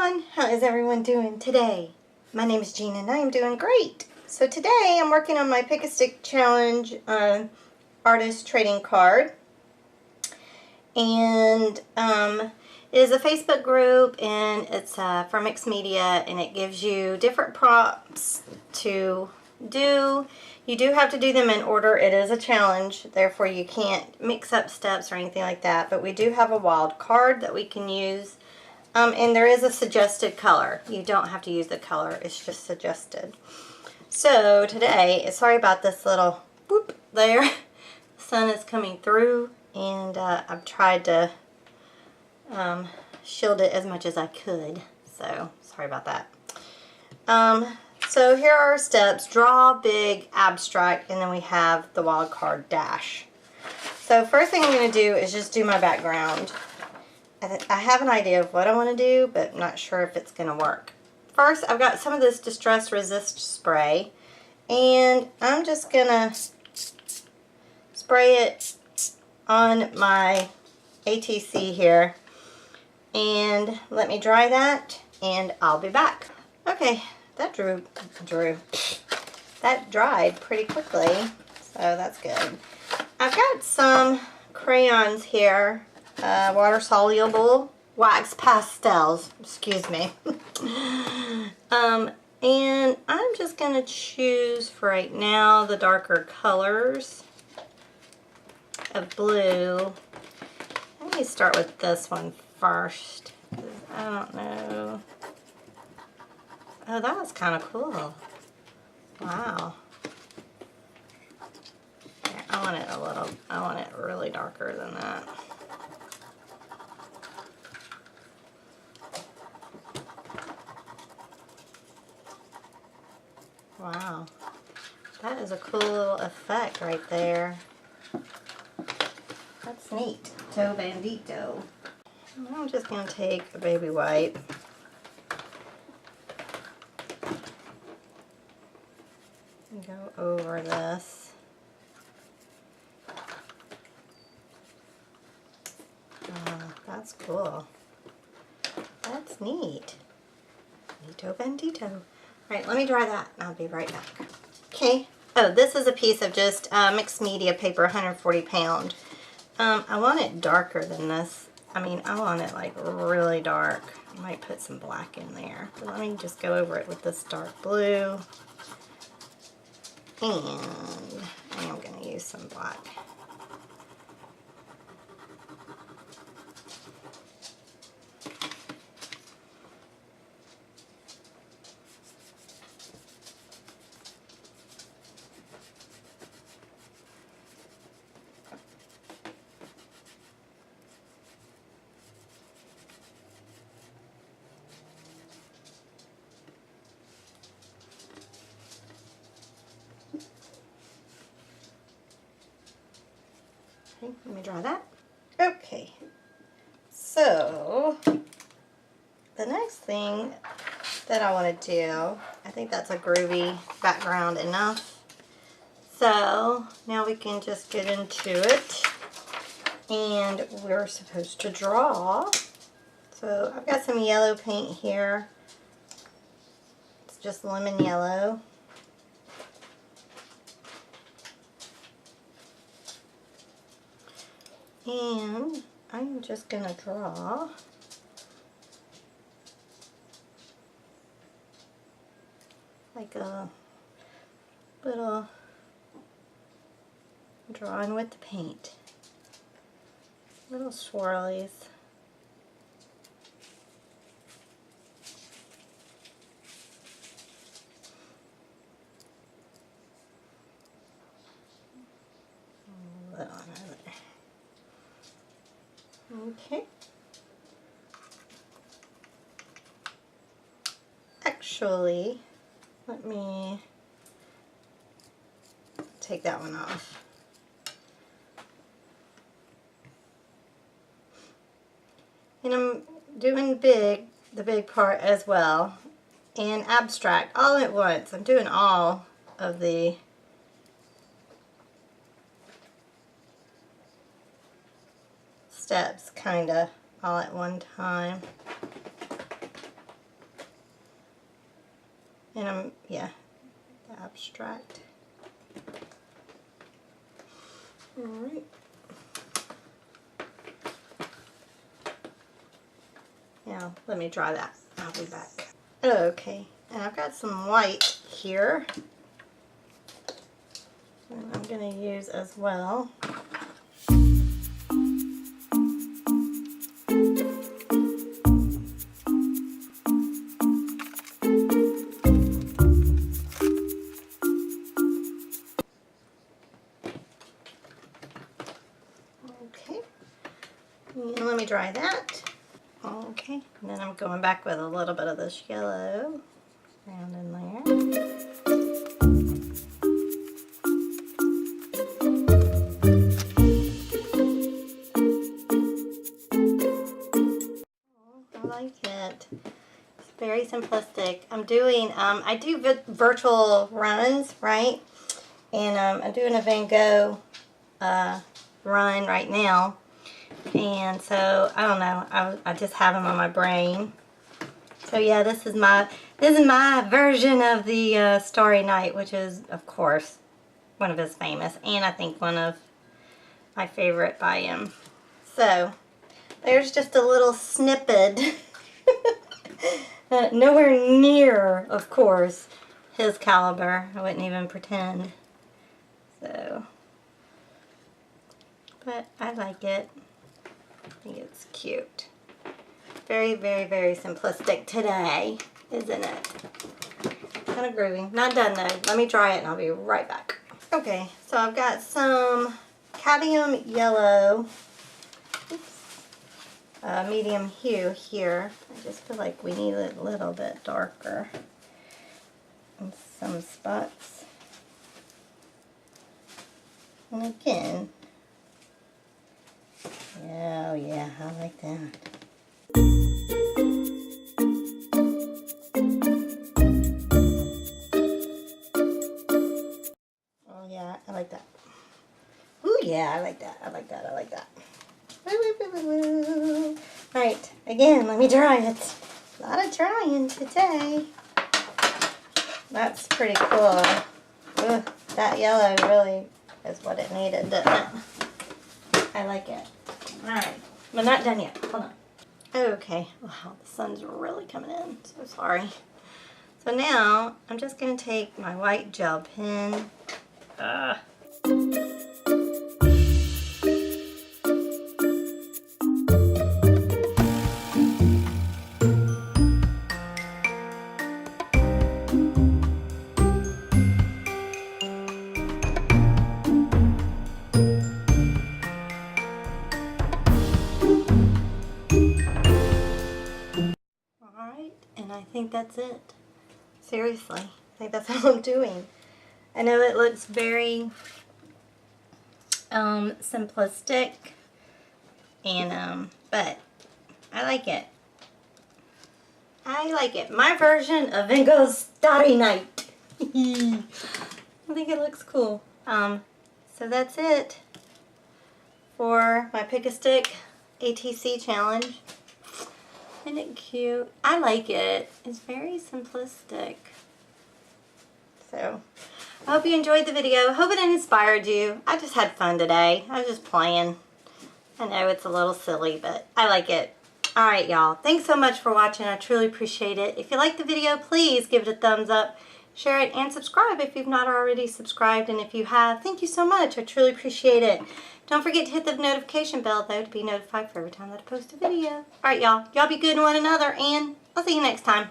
everyone, how is everyone doing today? My name is Gina and I am doing great. So today I'm working on my Pick a Stick Challenge artist trading card. And it is a Facebook group and it's for mixed media, and it gives you different prompts to do. You do have to do them in order. It is a challenge, therefore you can't mix up steps or anything like that, but we do have a wild card that we can use. And there is a suggested color. You don't have to use the color, it's just suggested. So today, sorry about this little whoop there. The sun is coming through and I've tried to shield it as much as I could. So sorry about that. So here are our steps: draw, big, abstract, and then we have the wild card dash. So first thing I'm going to do is just do my background. I have an idea of what I want to do, but I'm not sure if it's going to work. First, I've got some of this Distress Resist spray, and I'm just going to spray it on my ATC here, and let me dry that, and I'll be back. Okay, that dried pretty quickly, so that's good. I've got some crayons here. Water soluble wax pastels, excuse me. And I'm just going to choose for right now the darker colors of blue. Let me start with this one first. I don't know. Oh, that was kind of cool. Wow. Yeah, I want it really darker than that. Wow, that is a cool little effect right there. That's neat. Toe bandito. I'm just going to take a baby wipe and go over this. That's cool. That's neat. Neato bandito. Alright, let me dry that and I'll be right back. Okay. Oh, this is a piece of just mixed media paper, 140 pound. I want it darker than this. I mean, I want it like really dark. I might put some black in there. But let me just go over it with this dark blue. And I am going to use some black. Okay, let me draw that. Okay, so the next thing that I want to do, I think that's a groovy background enough. So now we can just get into it, and we're supposed to draw. So I've got some yellow paint here. It's just lemon yellow. And I'm just going to draw like a little drawing with the paint. Little swirlies. Okay. Actually, let me take that one off. And I'm doing the big part as well, and abstract all at once. I'm doing all of the steps kind of all at one time. And yeah, abstract. Alright. Now, let me dry that. I'll be back. Okay, and I've got some white here. And I'm going to use as well. Okay, and let me dry that. Okay, and then I'm going back with a little bit of this yellow around in there. I like it. It's very simplistic. I'm doing, I do virtual runs, right? And I'm doing a Van Gogh run right now. And so, I don't know, I just have them on my brain. So yeah, this is my version of the Starry Night, which is, of course, one of his famous, and I think one of my favorite by him. So, there's just a little snippet. Nowhere near, of course, his caliber. I wouldn't even pretend. So, but I like it. I think it's cute. Very, very, very simplistic today, isn't it? Kind of groovy. Not done though. Let me dry it and I'll be right back. Okay, so I've got some cadmium yellow, medium hue here. I just feel like we need it a little bit darker in some spots. And again, oh yeah, I like that. Oh yeah, I like that. Ooh yeah, I like that. I like that. I like that. Alright, again, let me dry it. A lot of drying today. That's pretty cool. Ugh, that yellow really is what it needed, didn't it? I like it. Alright, but not done yet. Hold on. Okay, wow, the sun's really coming in. So sorry. So now, I'm just going to take my white gel pen. I think that's it. Seriously, I think that's all I'm doing. I know it looks very simplistic, and but I like it. I like it. My version of Gogh Starry Night. I think it looks cool. So that's it for my Pick a Stick ATC challenge. Isn't it cute? I like it. It's very simplistic. So, I hope you enjoyed the video. Hope it inspired you. I just had fun today. I was just playing. I know it's a little silly, but I like it. Alright, y'all. Thanks so much for watching. I truly appreciate it. If you liked the video, please give it a thumbs up, share it, and subscribe if you've not already subscribed. And if you have, thank you so much. I truly appreciate it. Don't forget to hit the notification bell, though, to be notified for every time that I post a video. Alright, y'all. Y'all be good to one another, and I'll see you next time.